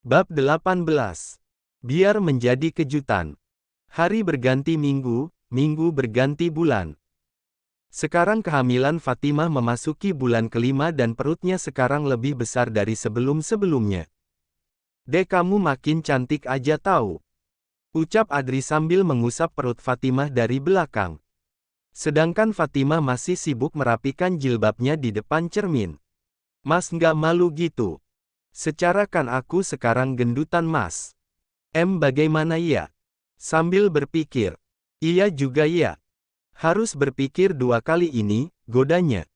Bab 18. Biar menjadi kejutan. Hari berganti minggu, minggu berganti bulan. Sekarang kehamilan Fatimah memasuki bulan kelima dan perutnya sekarang lebih besar dari sebelum-sebelumnya. Dek, kamu makin cantik aja tahu. Ucap Adri sambil mengusap perut Fatimah dari belakang. Sedangkan Fatimah masih sibuk merapikan jilbabnya di depan cermin. Mas nggak malu gitu? Secara kan aku sekarang gendutan mas. Bagaimana ya? Sambil berpikir. Iya juga ya. Harus berpikir dua kali ini, godanya.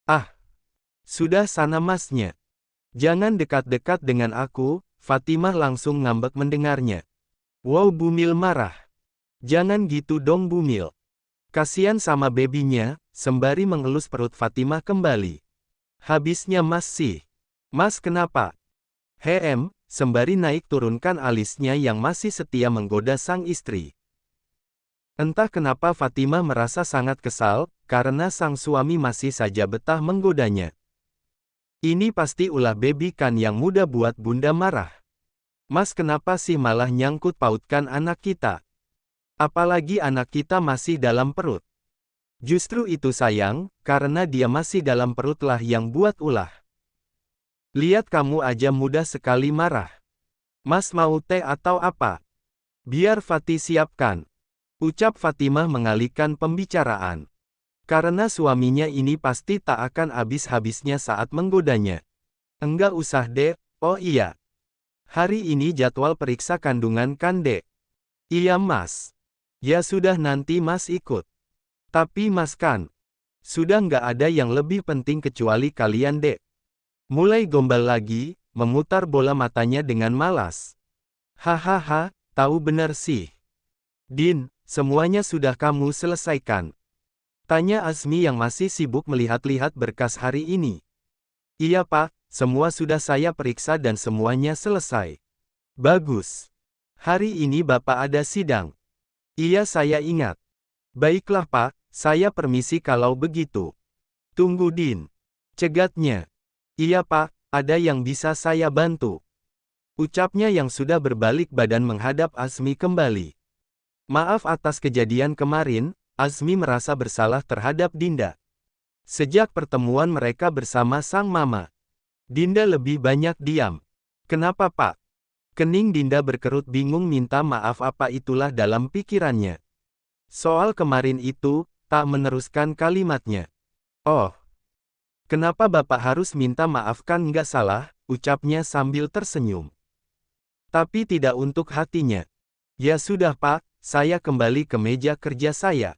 Ah, sudah sana masnya. Jangan dekat-dekat dengan aku, Fatimah langsung ngambek mendengarnya. Wow, Bumil marah. Jangan gitu dong Bumil. Kasian sama bebinya, sembari mengelus perut Fatimah kembali. Habisnya mas sih. Mas kenapa? Sembari naik turunkan alisnya yang masih setia menggoda sang istri. Entah kenapa Fatimah merasa sangat kesal, karena sang suami masih saja betah menggodanya. Ini pasti ulah baby kan yang mudah buat bunda marah. Mas kenapa sih malah nyangkut pautkan anak kita? Apalagi anak kita masih dalam perut. Justru itu sayang, karena dia masih dalam perutlah yang buat ulah. Lihat kamu aja mudah sekali marah. Mas mau teh atau apa? Biar Fatih siapkan. Ucap Fatimah mengalihkan pembicaraan. Karena suaminya ini pasti tak akan habis-habisnya saat menggodanya. Enggak usah dek, oh iya. Hari ini jadwal periksa kandungan kan dek? Iya mas. Ya sudah nanti mas ikut. Tapi mas kan, sudah nggak ada yang lebih penting kecuali kalian dek. Mulai gombal lagi, memutar bola matanya dengan malas. Hahaha, tahu benar sih. Din, semuanya sudah kamu selesaikan? Tanya Azmi yang masih sibuk melihat-lihat berkas hari ini. Iya pak, semua sudah saya periksa dan semuanya selesai. Bagus. Hari ini bapak ada sidang. Iya saya ingat. Baiklah pak, saya permisi kalau begitu. Tunggu Din. Cegatnya. Iya pak, ada yang bisa saya bantu? Ucapnya yang sudah berbalik badan menghadap Azmi kembali. Maaf atas kejadian kemarin, Azmi merasa bersalah terhadap Dinda. Sejak pertemuan mereka bersama sang mama, Dinda lebih banyak diam. Kenapa pak? Kening Dinda berkerut bingung minta maaf apa itulah dalam pikirannya. Soal kemarin itu, tak meneruskan kalimatnya. Oh. Kenapa Bapak harus minta maaf kan nggak salah, ucapnya sambil tersenyum. Tapi tidak untuk hatinya. Ya sudah Pak, saya kembali ke meja kerja saya.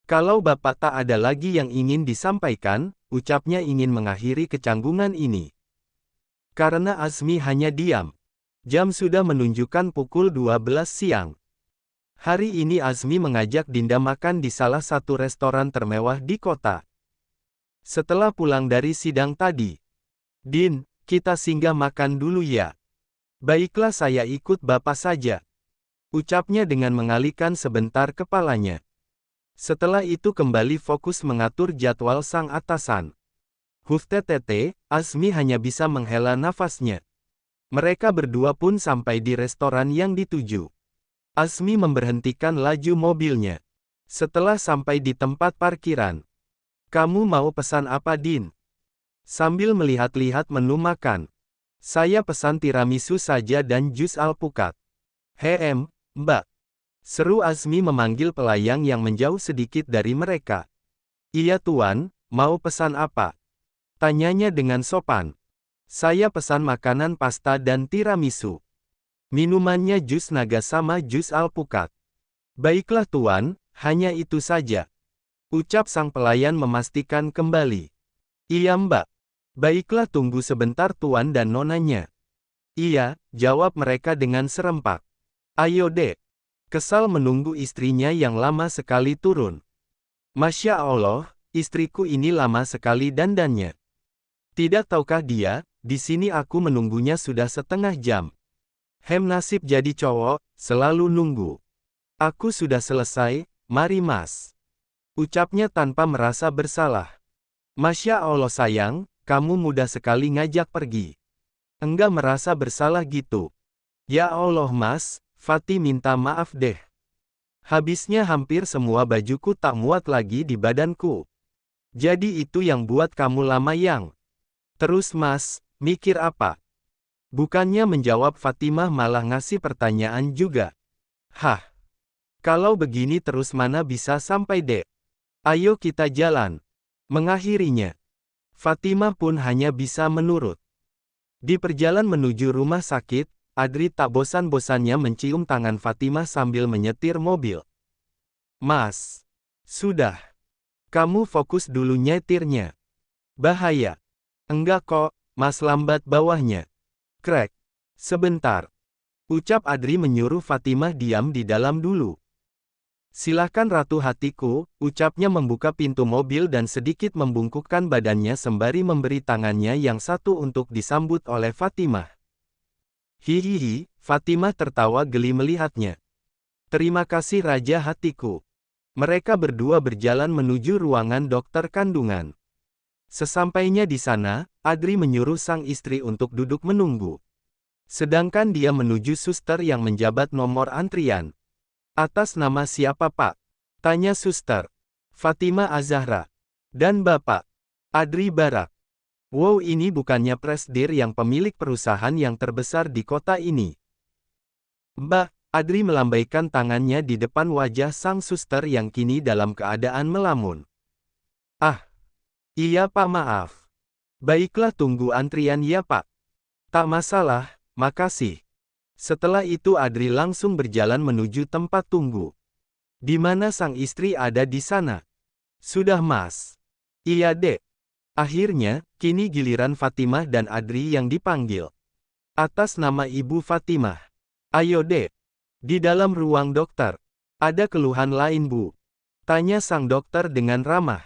Kalau Bapak tak ada lagi yang ingin disampaikan, ucapnya ingin mengakhiri kecanggungan ini. Karena Azmi hanya diam. Jam sudah menunjukkan pukul 12 siang. Hari ini Azmi mengajak Dinda makan di salah satu restoran termewah di kota. Setelah pulang dari sidang tadi. Din, kita singgah makan dulu ya. Baiklah saya ikut Bapak saja. Ucapnya dengan mengalihkan sebentar kepalanya. Setelah itu kembali fokus mengatur jadwal sang atasan. Huftetete, Azmi hanya bisa menghela nafasnya. Mereka berdua pun sampai di restoran yang dituju. Azmi memberhentikan laju mobilnya. Setelah sampai di tempat parkiran. Kamu mau pesan apa Din? Sambil melihat-lihat menu makan. Saya pesan tiramisu saja dan jus alpukat. Mbak. Seru Azmi memanggil pelayan yang menjauh sedikit dari mereka. Iya tuan, mau pesan apa? Tanyanya dengan sopan. Saya pesan makanan pasta dan tiramisu. Minumannya jus naga sama jus alpukat. Baiklah tuan, hanya itu saja. Ucap sang pelayan memastikan kembali. Iya mbak. Baiklah tunggu sebentar tuan dan nonanya. Iya, jawab mereka dengan serempak. Ayo dek. Kesal menunggu istrinya yang lama sekali turun. Masya Allah, istriku ini lama sekali dandannya. Tidak tahukah dia, di sini aku menunggunya sudah setengah jam. Nasib jadi cowok, selalu nunggu. Aku sudah selesai, mari mas. Ucapnya tanpa merasa bersalah. Masya Allah sayang, kamu mudah sekali ngajak pergi. Enggak merasa bersalah gitu. Ya Allah Mas, Fatih minta maaf deh. Habisnya hampir semua bajuku tak muat lagi di badanku. Jadi itu yang buat kamu lama yang. Terus Mas, mikir apa? Bukannya menjawab Fatimah malah ngasih pertanyaan juga. Hah? Kalau begini terus mana bisa sampai dek? Ayo kita jalan. Mengakhirinya, Fatimah pun hanya bisa menurut. Di perjalanan menuju rumah sakit, Adri tak bosan-bosannya mencium tangan Fatimah sambil menyetir mobil. Mas, sudah. Kamu fokus dulu nyetirnya. Bahaya. Enggak kok, Mas lambat bawahnya. Krek. Sebentar. Ucap Adri menyuruh Fatimah diam di dalam dulu. Silakan Ratu hatiku, ucapnya membuka pintu mobil dan sedikit membungkukkan badannya sembari memberi tangannya yang satu untuk disambut oleh Fatimah. Hihihi, Fatimah tertawa geli melihatnya. Terima kasih Raja hatiku. Mereka berdua berjalan menuju ruangan dokter kandungan. Sesampainya di sana, Adri menyuruh sang istri untuk duduk menunggu. Sedangkan dia menuju suster yang menjabat nomor antrian. Atas nama siapa Pak? Tanya suster. Fatimah Azahra. Dan Bapak? Adri Barak. Wow, ini bukannya Presdir yang pemilik perusahaan yang terbesar di kota ini. Mbak, Adri melambaikan tangannya di depan wajah sang suster yang kini dalam keadaan melamun. Ah, iya Pak, maaf. Baiklah, tunggu antrian ya Pak. Tak masalah, makasih. Setelah itu Adri langsung berjalan menuju tempat tunggu. Di mana sang istri ada di sana? Sudah Mas. Iya Dek. Akhirnya, kini giliran Fatimah dan Adri yang dipanggil. Atas nama Ibu Fatimah. Ayo Dek. Di dalam ruang dokter. Ada keluhan lain Bu? Tanya sang dokter dengan ramah.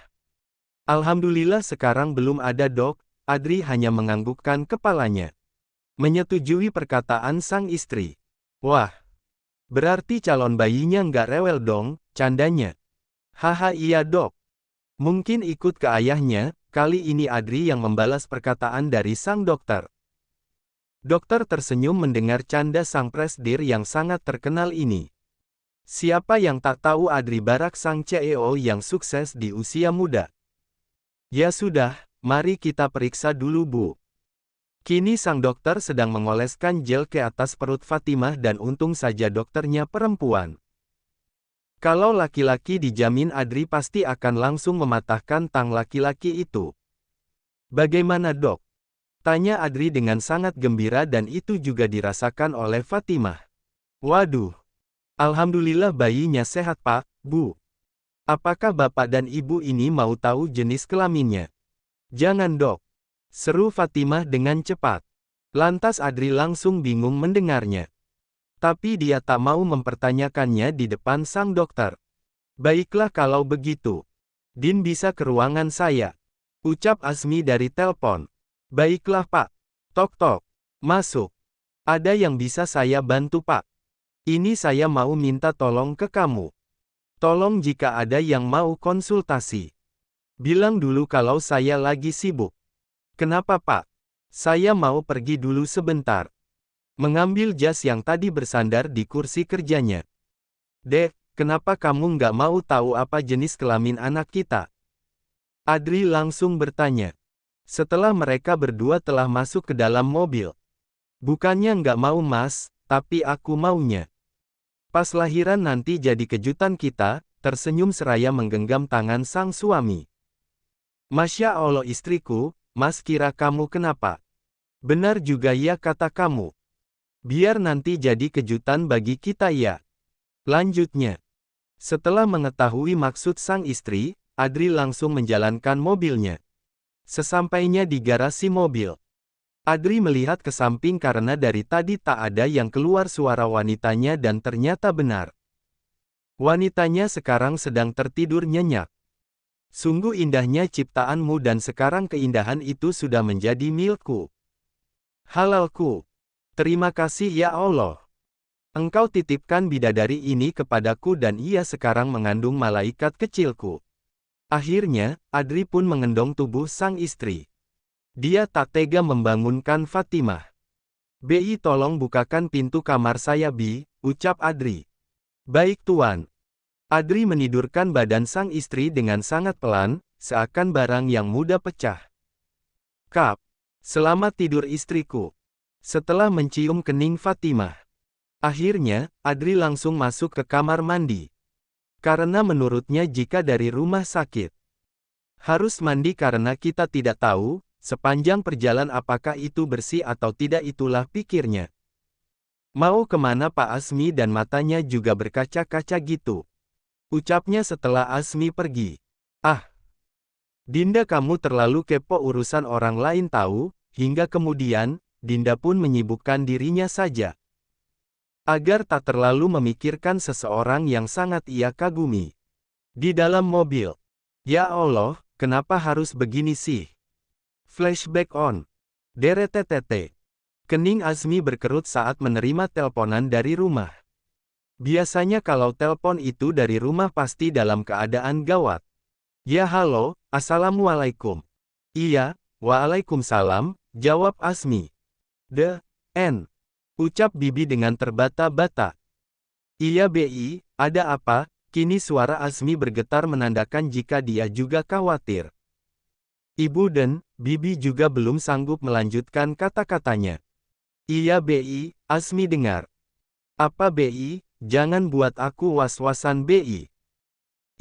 Alhamdulillah sekarang belum ada Dok, Adri hanya menganggukkan kepalanya. Menyetujui perkataan sang istri. Wah, berarti calon bayinya nggak rewel dong, candanya. Haha iya Dok. Mungkin ikut ke ayahnya, kali ini Adri yang membalas perkataan dari sang dokter. Dokter tersenyum mendengar canda sang Presdir yang sangat terkenal ini. Siapa yang tak tahu Adri Barak sang CEO yang sukses di usia muda? Ya sudah, mari kita periksa dulu Bu. Kini sang dokter sedang mengoleskan gel ke atas perut Fatimah dan untung saja dokternya perempuan. Kalau laki-laki dijamin Adri pasti akan langsung mematahkan tang laki-laki itu. Bagaimana Dok? Tanya Adri dengan sangat gembira dan itu juga dirasakan oleh Fatimah. Waduh. Alhamdulillah bayinya sehat Pak, Bu. Apakah Bapak dan Ibu ini mau tahu jenis kelaminnya? Jangan Dok. Seru Fatimah dengan cepat. Lantas Adri langsung bingung mendengarnya. Tapi dia tak mau mempertanyakannya di depan sang dokter. Baiklah kalau begitu. Din bisa ke ruangan saya. Ucap Asmi dari telepon. Baiklah Pak. Tok tok. Masuk. Ada yang bisa saya bantu Pak? Ini saya mau minta tolong ke kamu. Tolong jika ada yang mau konsultasi. Bilang dulu kalau saya lagi sibuk. Kenapa Pak? Saya mau pergi dulu sebentar. Mengambil jas yang tadi bersandar di kursi kerjanya. Dek, kenapa kamu nggak mau tahu apa jenis kelamin anak kita? Adri langsung bertanya. Setelah mereka berdua telah masuk ke dalam mobil. Bukannya nggak mau Mas, tapi aku maunya. Pas lahiran nanti jadi kejutan kita, tersenyum seraya menggenggam tangan sang suami. Masya Allah istriku, Mas kira kamu kenapa? Benar juga ya kata kamu. Biar nanti jadi kejutan bagi kita ya. Lanjutnya. Setelah mengetahui maksud sang istri, Adri langsung menjalankan mobilnya. Sesampainya di garasi mobil, Adri melihat ke samping karena dari tadi tak ada yang keluar suara wanitanya dan ternyata benar. Wanitanya sekarang sedang tertidur nyenyak. Sungguh indahnya ciptaanmu dan sekarang keindahan itu sudah menjadi milikku. Halalku. Terima kasih ya Allah. Engkau titipkan bidadari ini kepadaku dan ia sekarang mengandung malaikat kecilku. Akhirnya, Adri pun mengendong tubuh sang istri. Dia tak tega membangunkan Fatimah. "Bi, tolong bukakan pintu kamar saya, Bi," ucap Adri. "Baik, Tuan." Adri menidurkan badan sang istri dengan sangat pelan, seakan barang yang mudah pecah. "Kap, selamat tidur istriku." Setelah mencium kening Fatimah, akhirnya, Adri langsung masuk ke kamar mandi. Karena menurutnya jika dari rumah sakit, harus mandi karena kita tidak tahu, sepanjang perjalanan apakah itu bersih atau tidak, itulah pikirnya. "Mau kemana Pak Asmi?" dan matanya juga berkaca-kaca gitu, ucapnya setelah Asmi pergi. "Ah, Dinda, kamu terlalu kepo urusan orang lain tahu." Hingga kemudian, Dinda pun menyibukkan dirinya saja, agar tak terlalu memikirkan seseorang yang sangat ia kagumi. Di dalam mobil. "Ya Allah, kenapa harus begini sih?" Flashback on. Deretetete. Kening Asmi berkerut saat menerima teleponan dari rumah. Biasanya kalau telepon itu dari rumah pasti dalam keadaan gawat. "Ya halo, Assalamualaikum." "Iya, Waalaikumsalam," jawab Asmi. "N," ucap Bibi dengan terbata-bata. "Iya Bi, ada apa?" Kini suara Asmi bergetar menandakan jika dia juga khawatir. Ibu dan Bibi juga belum sanggup melanjutkan kata-katanya. "Iya Bi," Asmi dengar. "Apa Bi? Jangan buat aku was-wasan Bi."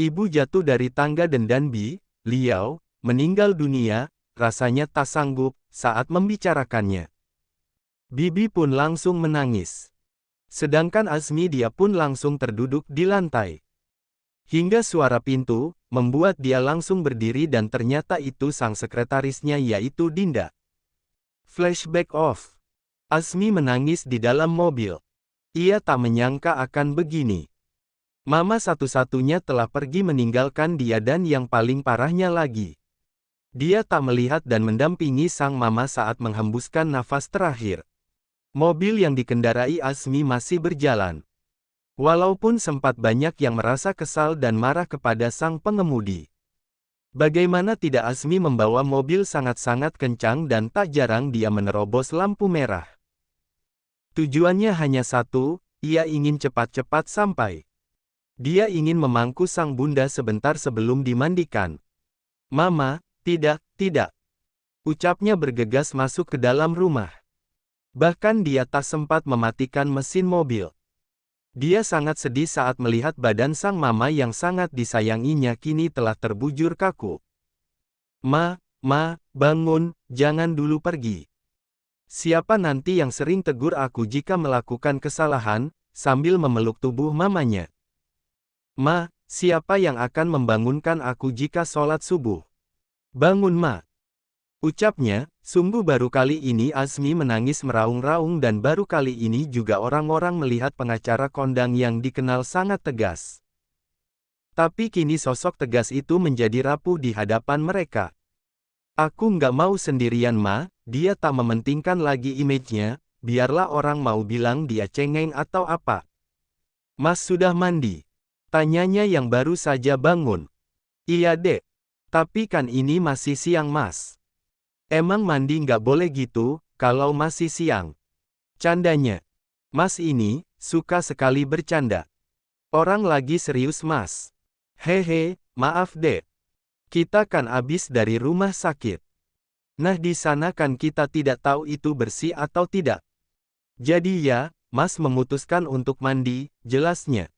Ibu jatuh dari tangga dan beliau meninggal dunia, rasanya tak sanggup saat membicarakannya. Bibi pun langsung menangis. Sedangkan Asmi, dia pun langsung terduduk di lantai. Hingga suara pintu membuat dia langsung berdiri dan ternyata itu sang sekretarisnya, yaitu Dinda. Flashback off. Asmi menangis di dalam mobil. Ia tak menyangka akan begini. Mama satu-satunya telah pergi meninggalkan dia, dan yang paling parahnya lagi, dia tak melihat dan mendampingi sang mama saat menghembuskan nafas terakhir. Mobil yang dikendarai Asmi masih berjalan. Walaupun sempat banyak yang merasa kesal dan marah kepada sang pengemudi. Bagaimana tidak, Asmi membawa mobil sangat-sangat kencang dan tak jarang dia menerobos lampu merah. Tujuannya hanya satu, ia ingin cepat-cepat sampai. Dia ingin memangku sang bunda sebentar sebelum dimandikan. "Mama, tidak, tidak," ucapnya bergegas masuk ke dalam rumah. Bahkan dia tak sempat mematikan mesin mobil. Dia sangat sedih saat melihat badan sang mama yang sangat disayanginya kini telah terbujur kaku. Ma, bangun, jangan dulu pergi." "Siapa nanti yang sering tegur aku jika melakukan kesalahan?" sambil memeluk tubuh mamanya. "Ma, siapa yang akan membangunkan aku jika sholat subuh? Bangun Ma," ucapnya. Sungguh baru kali ini Asmi menangis meraung-raung, dan baru kali ini juga orang-orang melihat pengacara kondang yang dikenal sangat tegas. Tapi kini sosok tegas itu menjadi rapuh di hadapan mereka. "Aku nggak mau sendirian Ma," dia tak mementingkan lagi image-nya, biarlah orang mau bilang dia cengeng atau apa. "Mas sudah mandi?" tanyanya yang baru saja bangun. "Iya Dek. Tapi kan ini masih siang Mas." "Emang mandi nggak boleh gitu, kalau masih siang?" candanya. Mas ini, suka sekali bercanda. Orang lagi serius Mas. "Hehe, maaf Dek. Kita kan abis dari rumah sakit. Nah di sana kan kita tidak tahu itu bersih atau tidak. Jadi ya, Mas memutuskan untuk mandi," jelasnya.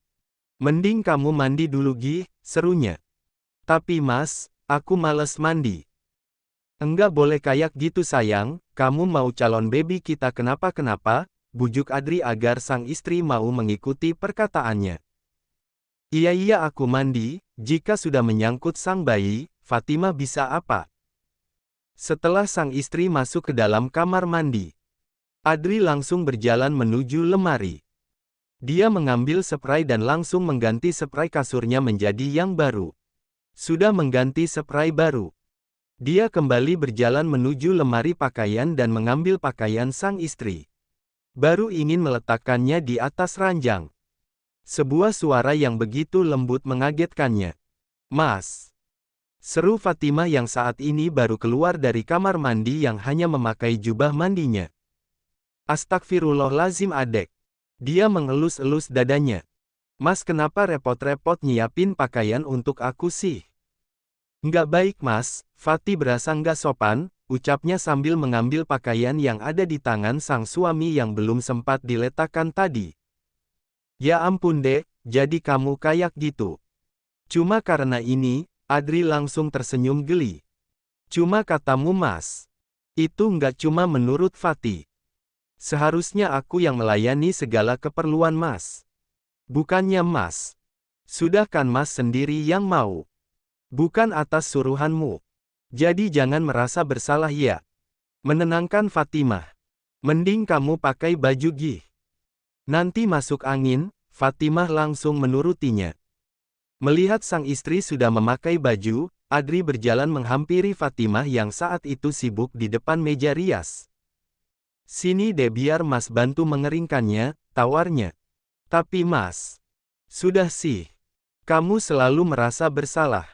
"Mending kamu mandi dulu Gi," serunya. "Tapi Mas, aku males mandi." "Enggak boleh kayak gitu sayang, kamu mau calon baby kita kenapa-kenapa," bujuk Adri agar sang istri mau mengikuti perkataannya. Iya aku mandi, jika sudah menyangkut sang bayi, Fatimah bisa apa?" Setelah sang istri masuk ke dalam kamar mandi, Adri langsung berjalan menuju lemari. Dia mengambil spray dan langsung mengganti spray kasurnya menjadi yang baru. Sudah mengganti spray baru, dia kembali berjalan menuju lemari pakaian dan mengambil pakaian sang istri. Baru ingin meletakkannya di atas ranjang. Sebuah suara yang begitu lembut mengagetkannya. "Mas!" seru Fatimah yang saat ini baru keluar dari kamar mandi yang hanya memakai jubah mandinya. Astagfirullahaladzim adek. Dia mengelus-elus dadanya. Mas kenapa repot-repot nyiapin pakaian untuk aku sih? Nggak baik mas, Fatih berasa nggak sopan, ucapnya sambil mengambil pakaian yang ada di tangan sang suami yang belum sempat diletakkan tadi. Ya ampun dek, jadi kamu kayak gitu. Cuma karena ini, Adri langsung tersenyum geli. Cuma katamu mas. Itu nggak cuma menurut Fatih. Seharusnya aku yang melayani segala keperluan mas. Bukannya mas. Sudah kan mas sendiri yang mau. Bukan atas suruhanmu. Jadi jangan merasa bersalah ya. Menenangkan Fatimah. Mending kamu pakai baju gih. Nanti masuk angin, Fatimah langsung menurutinya. Melihat sang istri sudah memakai baju, Adri berjalan menghampiri Fatimah yang saat itu sibuk di depan meja rias. Sini deh biar mas bantu mengeringkannya, tawarnya. Tapi mas, sudah sih. Kamu selalu merasa bersalah.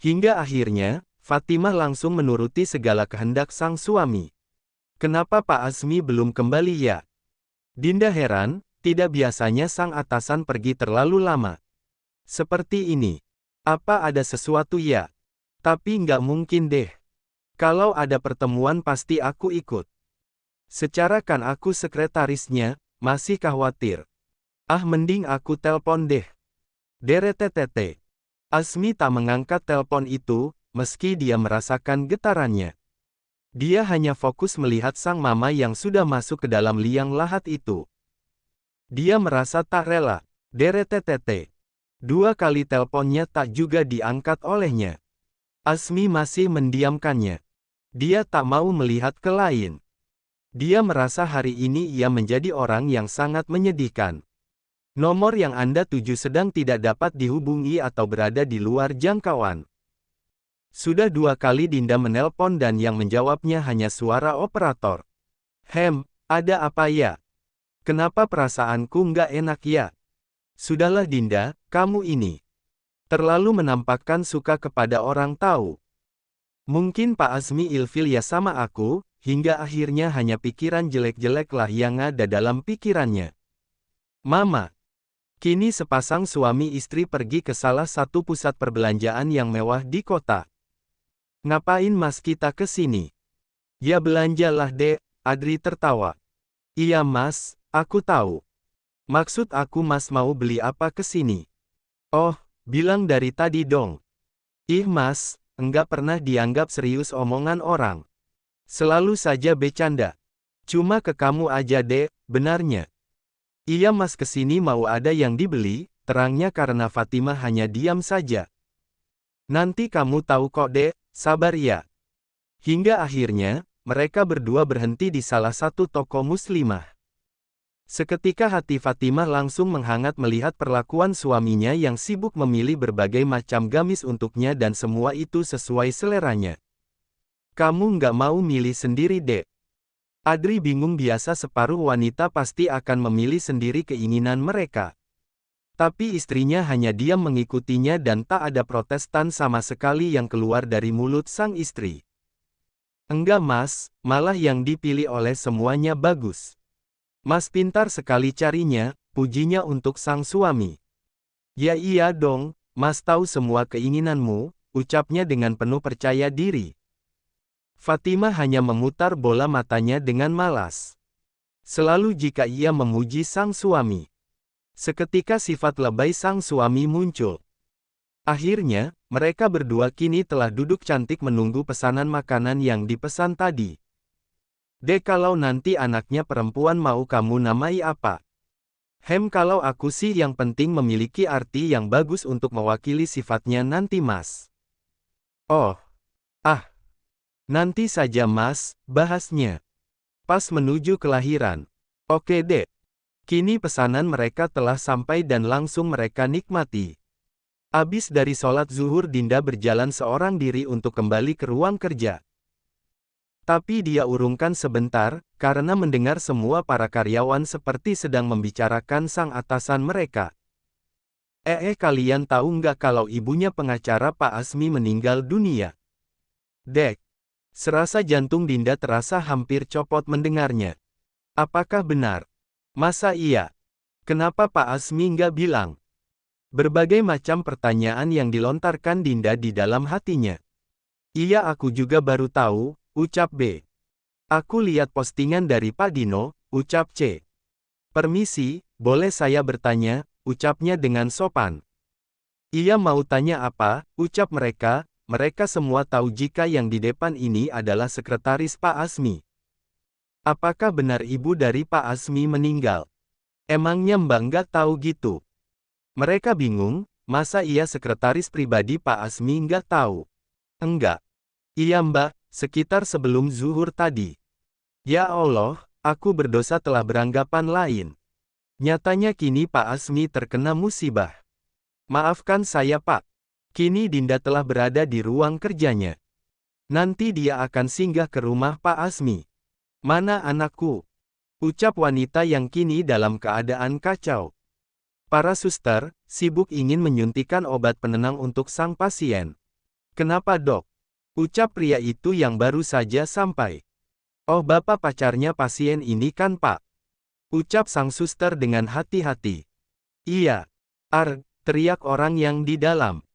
Hingga akhirnya, Fatimah langsung menuruti segala kehendak sang suami. Kenapa Pak Azmi belum kembali ya? Dinda heran, tidak biasanya sang atasan pergi terlalu lama. Seperti ini. Apa ada sesuatu ya? Tapi nggak mungkin deh. Kalau ada pertemuan pasti aku ikut. Secara kan aku sekretarisnya, masih khawatir. Ah mending aku telpon deh. Deretetete. Azmi tak mengangkat telpon itu, meski dia merasakan getarannya. Dia hanya fokus melihat sang mama yang sudah masuk ke dalam liang lahat itu. Dia merasa tak rela. Deretetete. 2 kali telponnya tak juga diangkat olehnya. Azmi masih mendiamkannya. Dia tak mau melihat ke lain. Dia merasa hari ini ia menjadi orang yang sangat menyedihkan. Nomor yang Anda tuju sedang tidak dapat dihubungi atau berada di luar jangkauan. Sudah 2 kali Dinda menelpon dan yang menjawabnya hanya suara operator. Ada apa ya? Kenapa perasaanku nggak enak ya? Sudahlah Dinda, kamu ini terlalu menampakkan suka kepada orang tahu. Mungkin Pak Azmi ilfil ya sama aku, hingga akhirnya hanya pikiran jelek-jeleklah yang ada dalam pikirannya. Mama. Kini sepasang suami istri pergi ke salah satu pusat perbelanjaan yang mewah di kota. Ngapain mas kita ke sini? Ya belanjalah dek, Adri tertawa. Iya mas, aku tahu. Maksud aku mas mau beli apa ke sini? Oh, bilang dari tadi dong. Ih mas, enggak pernah dianggap serius omongan orang. Selalu saja bercanda. Cuma ke kamu aja dek, benarnya. Iya mas kesini mau ada yang dibeli, terangnya karena Fatimah hanya diam saja. Nanti kamu tahu kok dek, sabar ya. Hingga akhirnya, mereka berdua berhenti di salah satu toko muslimah. Seketika hati Fatimah langsung menghangat melihat perlakuan suaminya yang sibuk memilih berbagai macam gamis untuknya dan semua itu sesuai seleranya. Kamu nggak mau milih sendiri dek. Adri bingung biasa separuh wanita pasti akan memilih sendiri keinginan mereka. Tapi istrinya hanya diam mengikutinya dan tak ada protestan sama sekali yang keluar dari mulut sang istri. Enggak mas, malah yang dipilih oleh semuanya bagus. Mas pintar sekali carinya, pujinya untuk sang suami. Ya iya dong, mas tahu semua keinginanmu, ucapnya dengan penuh percaya diri. Fatimah hanya memutar bola matanya dengan malas. Selalu jika ia memuji sang suami. Seketika sifat lebay sang suami muncul. Akhirnya, mereka berdua kini telah duduk cantik menunggu pesanan makanan yang dipesan tadi. Dek kalau nanti anaknya perempuan mau kamu namai apa? Kalau aku sih yang penting memiliki arti yang bagus untuk mewakili sifatnya nanti mas. Oh. Nanti saja mas, bahasnya. Pas menuju kelahiran. Oke dek. Kini pesanan mereka telah sampai dan langsung mereka nikmati. Abis dari sholat zuhur Dinda berjalan seorang diri untuk kembali ke ruang kerja. Tapi dia urungkan sebentar, karena mendengar semua para karyawan seperti sedang membicarakan sang atasan mereka. Kalian tahu nggak kalau ibunya pengacara Pak Azmi meninggal dunia? Dek. Serasa jantung Dinda terasa hampir copot mendengarnya. Apakah benar? Masa iya? Kenapa Pak Asmi nggak bilang? Berbagai macam pertanyaan yang dilontarkan Dinda di dalam hatinya. Iya, aku juga baru tahu, ucap B. Aku lihat postingan dari Pak Dino, ucap C. Permisi, boleh saya bertanya, ucapnya dengan sopan. Iya, mau tanya apa, ucap mereka. Mereka semua tahu jika yang di depan ini adalah sekretaris Pak Asmi. Apakah benar ibu dari Pak Asmi meninggal? Emangnya Mbak nggak tahu gitu? Mereka bingung, masa iya sekretaris pribadi Pak Asmi nggak tahu? Enggak. Iya Mbak, sekitar sebelum zuhur tadi. Ya Allah, aku berdosa telah beranggapan lain. Nyatanya kini Pak Asmi terkena musibah. Maafkan saya Pak. Kini Dinda telah berada di ruang kerjanya. Nanti dia akan singgah ke rumah Pak Asmi. Mana anakku? Ucap wanita yang kini dalam keadaan kacau. Para suster, sibuk ingin menyuntikkan obat penenang untuk sang pasien. Kenapa dok? Ucap pria itu yang baru saja sampai. Oh bapak pacarnya pasien ini kan pak? Ucap sang suster dengan hati-hati. Iya. Teriak orang yang di dalam.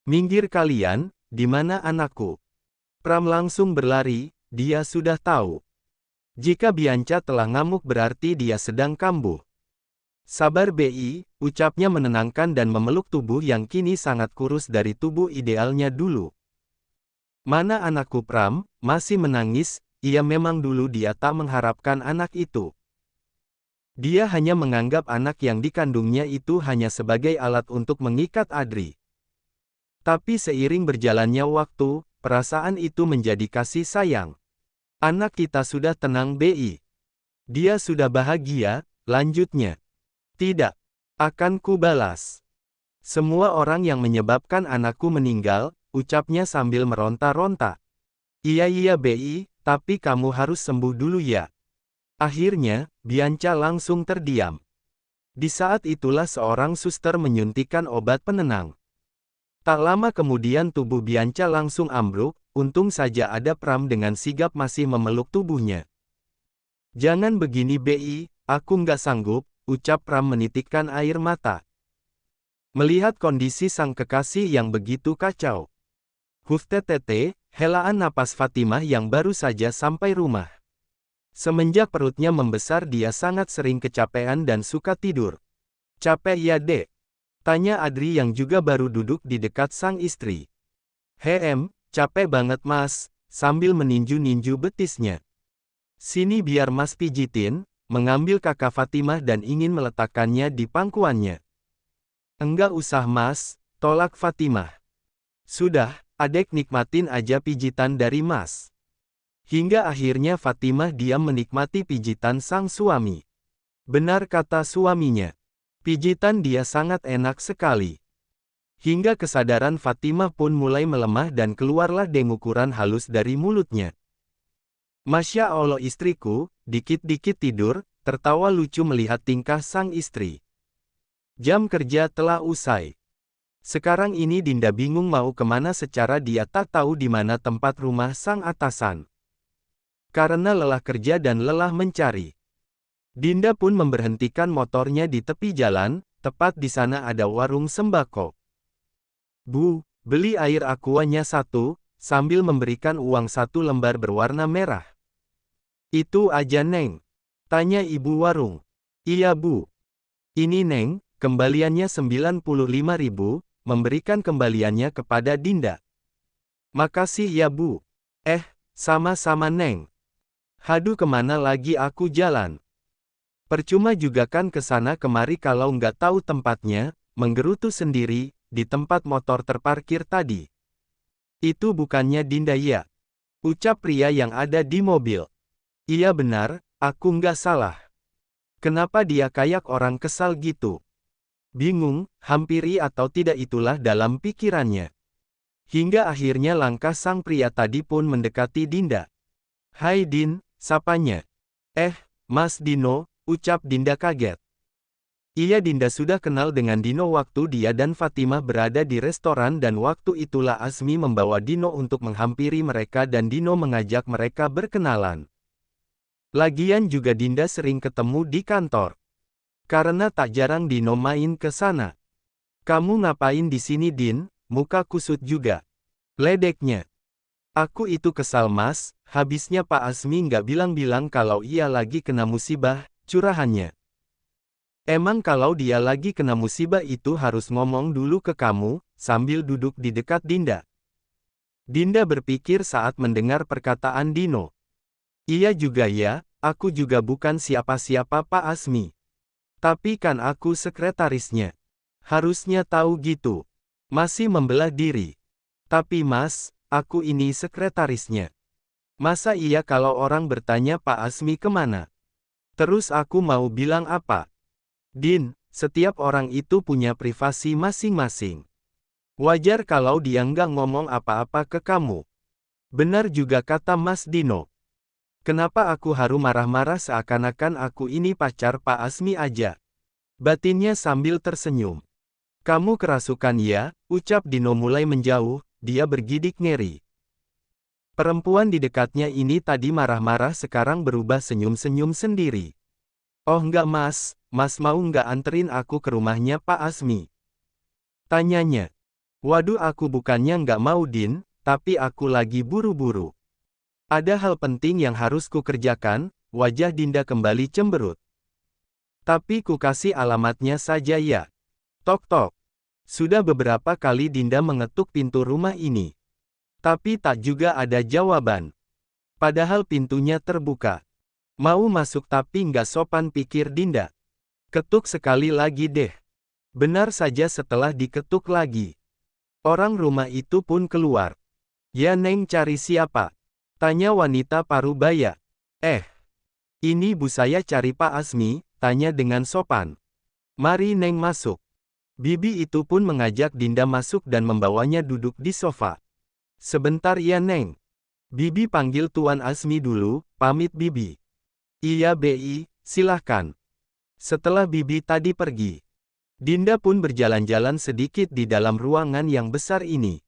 Minggir kalian, di mana anakku? Pram langsung berlari, dia sudah tahu. Jika Bianca telah ngamuk berarti dia sedang kambuh. Sabar BI, ucapnya menenangkan dan memeluk tubuh yang kini sangat kurus dari tubuh idealnya dulu. Mana anakku Pram, masih menangis, ia memang dulu dia tak mengharapkan anak itu. Dia hanya menganggap anak yang dikandungnya itu hanya sebagai alat untuk mengikat Adri. Tapi seiring berjalannya waktu, perasaan itu menjadi kasih sayang. Anak kita sudah tenang BI. Dia sudah bahagia, lanjutnya. Tidak. Akan ku balas. Semua orang yang menyebabkan anakku meninggal, ucapnya sambil meronta-ronta. Iya BI, tapi kamu harus sembuh dulu ya. Akhirnya, Bianca langsung terdiam. Di saat itulah seorang suster menyuntikkan obat penenang. Tak lama kemudian tubuh Bianca langsung ambruk, untung saja ada Pram dengan sigap masih memeluk tubuhnya. Jangan begini BI, aku nggak sanggup, ucap Pram menitikkan air mata. Melihat kondisi sang kekasih yang begitu kacau. Huftetete, helaan napas Fatimah yang baru saja sampai rumah. Semenjak perutnya membesar dia sangat sering kecapean dan suka tidur. Capek ya dek? Tanya Adri yang juga baru duduk di dekat sang istri. Capek banget mas, sambil meninju-ninju betisnya. Sini biar mas pijitin, mengambil kakak Fatimah dan ingin meletakkannya di pangkuannya. Enggak usah mas, tolak Fatimah. Sudah, adek nikmatin aja pijitan dari mas. Hingga akhirnya Fatimah diam menikmati pijitan sang suami. Benar kata suaminya. Pijitan dia sangat enak sekali. Hingga kesadaran Fatimah pun mulai melemah dan keluarlah dengukuran halus dari mulutnya. Masya Allah istriku, dikit-dikit tidur, tertawa lucu melihat tingkah sang istri. Jam kerja telah usai. Sekarang ini Dinda bingung mau kemana secara dia tak tahu di mana tempat rumah sang atasan. Karena lelah kerja dan lelah mencari. Dinda pun memberhentikan motornya di tepi jalan, tepat di sana ada warung sembako. Bu, beli air aquanya satu, sambil memberikan uang 1 lembar berwarna merah. Itu aja Neng. Tanya ibu warung. Iya bu. Ini Neng, kembaliannya 95.000, memberikan kembaliannya kepada Dinda. Makasih ya bu. Sama-sama Neng. Haduh kemana lagi aku jalan? Percuma juga kan kesana kemari kalau nggak tahu tempatnya, menggerutu sendiri, di tempat motor terparkir tadi. Itu bukannya Dinda ya? Ucap pria yang ada di mobil. Iya benar, aku nggak salah. Kenapa dia kayak orang kesal gitu? Bingung, hampiri atau tidak itulah dalam pikirannya. Hingga akhirnya langkah sang pria tadi pun mendekati Dinda. Hai Din, sapanya. Mas Dino, ucap Dinda kaget. Iya Dinda sudah kenal dengan Dino waktu dia dan Fatimah berada di restoran dan waktu itulah Asmi membawa Dino untuk menghampiri mereka dan Dino mengajak mereka berkenalan. Lagian juga Dinda sering ketemu di kantor. Karena tak jarang Dino main ke sana. Kamu ngapain di sini Din? Muka kusut juga. Ledeknya. Aku itu kesal Mas, habisnya Pak Asmi nggak bilang-bilang kalau ia lagi kena musibah, curahannya. Emang kalau dia lagi kena musibah itu harus ngomong dulu ke kamu, sambil duduk di dekat Dinda. Dinda berpikir saat mendengar perkataan Dino. Iya juga ya, aku juga bukan siapa-siapa Pak Asmi. Tapi kan aku sekretarisnya. Harusnya tahu gitu. Masih membelah diri. Tapi Mas, aku ini sekretarisnya. Masa iya kalau orang bertanya Pak Asmi kemana? Terus aku mau bilang apa? Din, setiap orang itu punya privasi masing-masing. Wajar kalau dia nggak ngomong apa-apa ke kamu. Benar juga kata Mas Dino. Kenapa aku harus marah-marah seakan-akan aku ini pacar Pak Asmi aja? Batinnya sambil tersenyum. Kamu kerasukan ya, ucap Dino mulai menjauh, dia bergidik ngeri. Perempuan di dekatnya ini tadi marah-marah sekarang berubah senyum-senyum sendiri. Oh enggak Mas, Mas mau nggak anterin aku ke rumahnya Pak Asmi? Tanyanya. Waduh aku bukannya nggak mau Din, tapi aku lagi buru-buru. Ada hal penting yang harus ku kerjakan, wajah Dinda kembali cemberut. Tapi ku kasih alamatnya saja ya. Tok-tok. Sudah beberapa kali Dinda mengetuk pintu rumah ini. Tapi tak juga ada jawaban. Padahal pintunya terbuka. Mau masuk tapi nggak sopan pikir Dinda. Ketuk sekali lagi deh. Benar saja setelah diketuk lagi. Orang rumah itu pun keluar. Ya Neng cari siapa? Tanya wanita parubaya. Ini bu saya cari Pak Asmi, tanya dengan sopan. Mari Neng masuk. Bibi itu pun mengajak Dinda masuk dan membawanya duduk di sofa. Sebentar ya Neng. Bibi panggil Tuan Asmi dulu, pamit Bibi. Iya Bi, silahkan. Setelah Bibi tadi pergi. Dinda pun berjalan-jalan sedikit di dalam ruangan yang besar ini.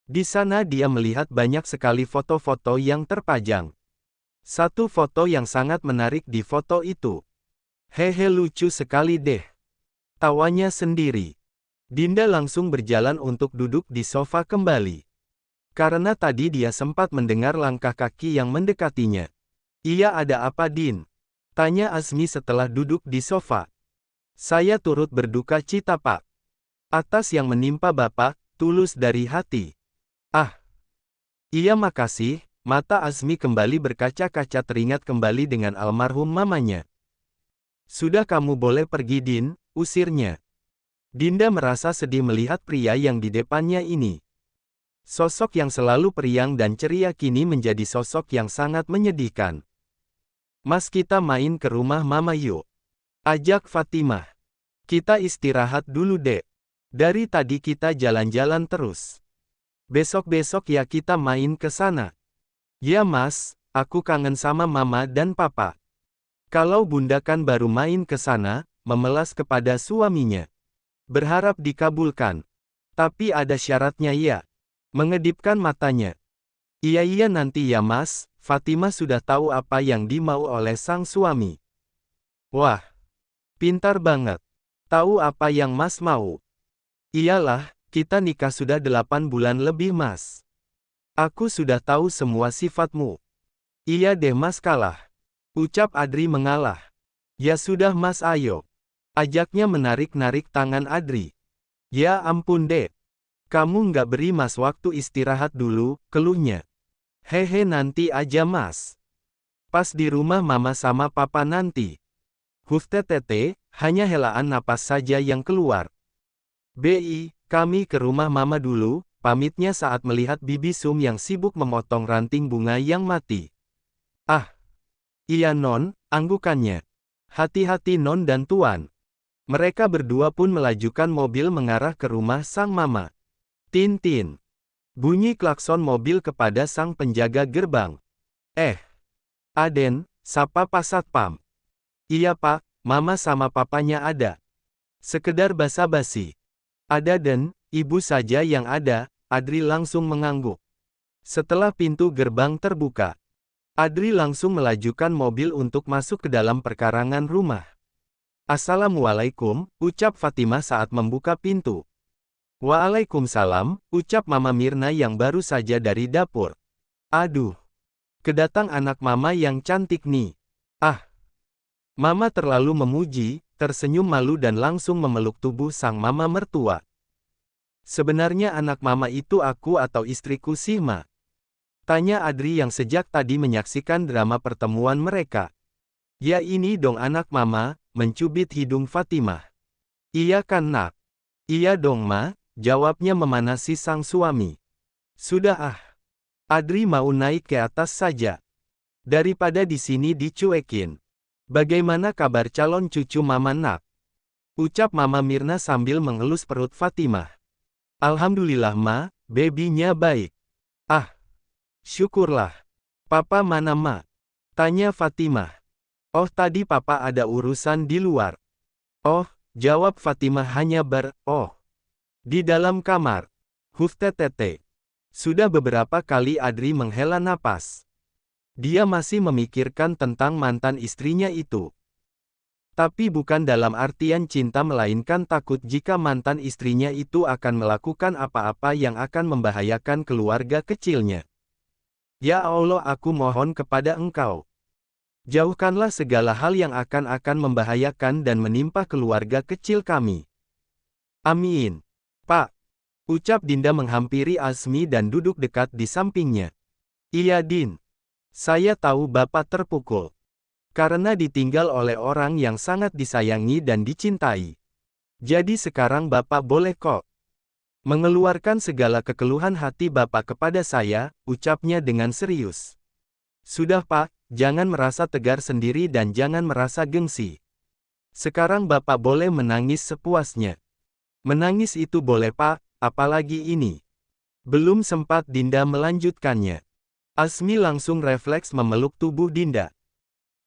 Di sana dia melihat banyak sekali foto-foto yang terpajang. Satu foto yang sangat menarik di foto itu. Hehe lucu sekali deh. Tawanya sendiri. Dinda langsung berjalan untuk duduk di sofa kembali. Karena tadi dia sempat mendengar langkah kaki yang mendekatinya. Iya ada apa Din? Tanya Asmi setelah duduk di sofa. Saya turut berduka cita Pak. Atas yang menimpa Bapak, tulus dari hati. Ah. Iya makasih, mata Asmi kembali berkaca-kaca teringat kembali dengan almarhum mamanya. Sudah kamu boleh pergi Din, usirnya. Dinda merasa sedih melihat pria yang di depannya ini. Sosok yang selalu periang dan ceria kini menjadi sosok yang sangat menyedihkan. Mas kita main ke rumah mama yuk. Ajak Fatimah. Kita istirahat dulu dek. Dari tadi kita jalan-jalan terus. Besok-besok ya kita main ke sana. Ya mas, aku kangen sama mama dan papa. Kalau bunda kan baru main ke sana, memelas kepada suaminya. Berharap dikabulkan. Tapi ada syaratnya ya. Mengedipkan matanya. Iya nanti ya mas, Fatimah sudah tahu apa yang dimau oleh sang suami. Wah. Pintar banget. Tahu apa yang mas mau. Iyalah, kita nikah sudah 8 bulan lebih mas. Aku sudah tahu semua sifatmu. Iya deh mas kalah. Ucap Adri mengalah. Ya sudah mas ayo. Ajaknya menarik-narik tangan Adri. Ya ampun dek. Kamu nggak beri mas waktu istirahat dulu, keluhnya. Hehe nanti aja mas. Pas di rumah mama sama papa nanti. Tete, hanya helaan napas saja yang keluar. Bi, kami ke rumah mama dulu, pamitnya saat melihat Bibi Sum yang sibuk memotong ranting bunga yang mati. Ah. Iya non, anggukannya. Hati-hati non dan tuan. Mereka berdua pun melajukan mobil mengarah ke rumah sang mama. Tin. Bunyi klakson mobil kepada sang penjaga gerbang. Aden, sapa Pak Satpam. Iya pak, mama sama papanya ada. Sekedar basa-basi. Ada dan, ibu saja yang ada, Adri langsung mengangguk. Setelah pintu gerbang terbuka. Adri langsung melajukan mobil untuk masuk ke dalam perkarangan rumah. "Assalamualaikum," ucap Fatimah saat membuka pintu. "Waalaikumsalam," ucap Mama Mirna yang baru saja dari dapur. "Aduh, kedatang anak Mama yang cantik nih." "Ah." Mama terlalu memuji, tersenyum malu dan langsung memeluk tubuh sang mama mertua. "Sebenarnya anak Mama itu aku atau istriku sih, Ma?" tanya Adri yang sejak tadi menyaksikan drama pertemuan mereka. "Ya ini dong anak Mama," mencubit hidung Fatimah. "Iya kan nak?" "Iya dong Ma," jawabnya memanasi sang suami. "Sudah ah. Adri mau naik ke atas saja. Daripada di sini dicuekin. Bagaimana kabar calon cucu Mama nak?" ucap Mama Mirna sambil mengelus perut Fatimah. "Alhamdulillah Ma, bebinya baik." "Ah, syukurlah. Papa mana Ma?" tanya Fatimah. "Oh tadi Papa ada urusan di luar." "Oh," jawab Fatimah hanya di dalam kamar. Huftetete. Sudah beberapa kali Adri menghela napas. Dia masih memikirkan tentang mantan istrinya itu. Tapi bukan dalam artian cinta melainkan takut jika mantan istrinya itu akan melakukan apa-apa yang akan membahayakan keluarga kecilnya. "Ya Allah, aku mohon kepada Engkau. Jauhkanlah segala hal yang akan membahayakan dan menimpa keluarga kecil kami. Amin." "Pak," ucap Dinda menghampiri Azmi dan duduk dekat di sampingnya. "Iya Din. Saya tahu Bapak terpukul. Karena ditinggal oleh orang yang sangat disayangi dan dicintai. Jadi sekarang Bapak boleh kok mengeluarkan segala kekeluhan hati Bapak kepada saya," ucapnya dengan serius. "Sudah Pak, jangan merasa tegar sendiri dan jangan merasa gengsi. Sekarang Bapak boleh menangis sepuasnya. Menangis itu boleh Pak, apalagi ini." Belum sempat Dinda melanjutkannya. Azmi langsung refleks memeluk tubuh Dinda.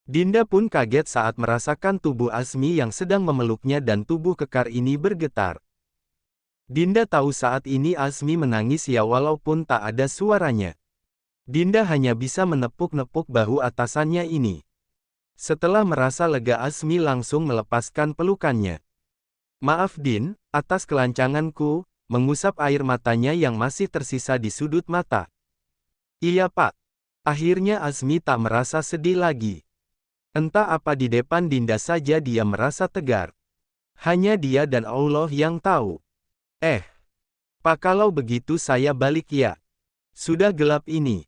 Dinda pun kaget saat merasakan tubuh Azmi yang sedang memeluknya dan tubuh kekar ini bergetar. Dinda tahu saat ini Azmi menangis ya walaupun tak ada suaranya. Dinda hanya bisa menepuk-nepuk bahu atasannya ini. Setelah merasa lega Azmi langsung melepaskan pelukannya. "Maaf Din, atas kelancanganku," mengusap air matanya yang masih tersisa di sudut mata. "Iya Pak." Akhirnya Azmi tak merasa sedih lagi. Entah apa di depan Dinda saja dia merasa tegar. Hanya dia dan Allah yang tahu. Pak kalau begitu saya balik ya. Sudah gelap ini."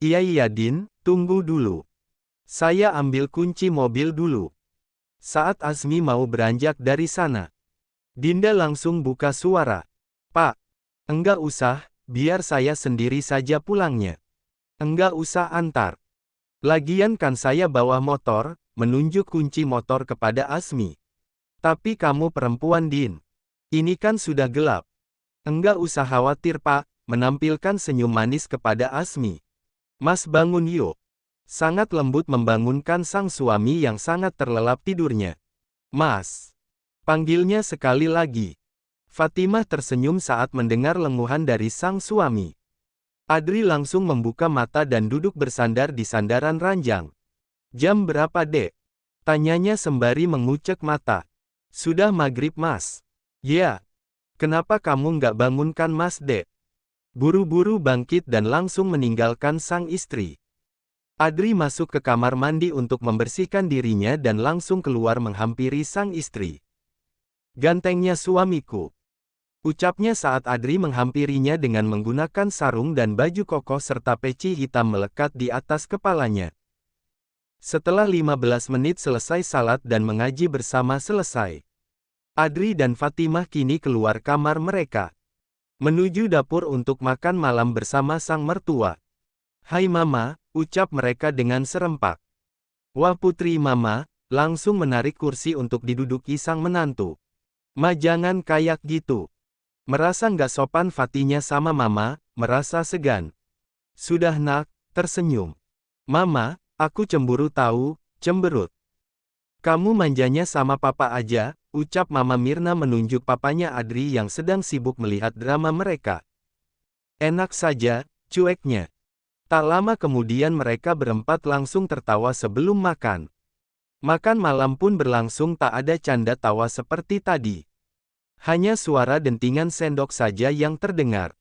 Iya Din, tunggu dulu. Saya ambil kunci mobil dulu." Saat Azmi mau beranjak dari sana, Dinda langsung buka suara. "Pak, enggak usah, biar saya sendiri saja pulangnya." "Enggak usah antar. Lagian kan saya bawa motor," menunjuk kunci motor kepada Azmi. "Tapi kamu perempuan Din. Ini kan sudah gelap." "Enggak usah khawatir Pak," menampilkan senyum manis kepada Azmi. "Mas bangun yuk." Sangat lembut membangunkan sang suami yang sangat terlelap tidurnya. "Mas." panggilnya sekali lagi. Fatimah tersenyum saat mendengar lenguhan dari sang suami. Adri langsung membuka mata dan duduk bersandar di sandaran ranjang. "Jam berapa Dek?" tanyanya sembari mengucek mata. "Sudah maghrib Mas." "Ya. Kenapa kamu nggak bangunkan Mas Dek?" Buru-buru bangkit dan langsung meninggalkan sang istri. Adri masuk ke kamar mandi untuk membersihkan dirinya dan langsung keluar menghampiri sang istri. "Gantengnya suamiku," ucapnya saat Adri menghampirinya dengan menggunakan sarung dan baju koko serta peci hitam melekat di atas kepalanya. Setelah 15 menit selesai salat dan mengaji bersama selesai, Adri dan Fatimah kini keluar kamar mereka, menuju dapur untuk makan malam bersama sang mertua. "Hai Mama," ucap mereka dengan serempak. "Wah putri Mama," langsung menarik kursi untuk diduduki sang menantu. "Ma jangan kayak gitu." Merasa nggak sopan Fatinya sama Mama, merasa segan. "Sudah nak," tersenyum. "Mama, aku cemburu tahu, cemberut. Kamu manjanya sama Papa aja," ucap Mama Mirna menunjuk papanya Adri yang sedang sibuk melihat drama mereka. "Enak saja," cueknya. Tak lama kemudian mereka berempat langsung tertawa sebelum makan. Makan malam pun berlangsung tak ada canda tawa seperti tadi. Hanya suara dentingan sendok saja yang terdengar.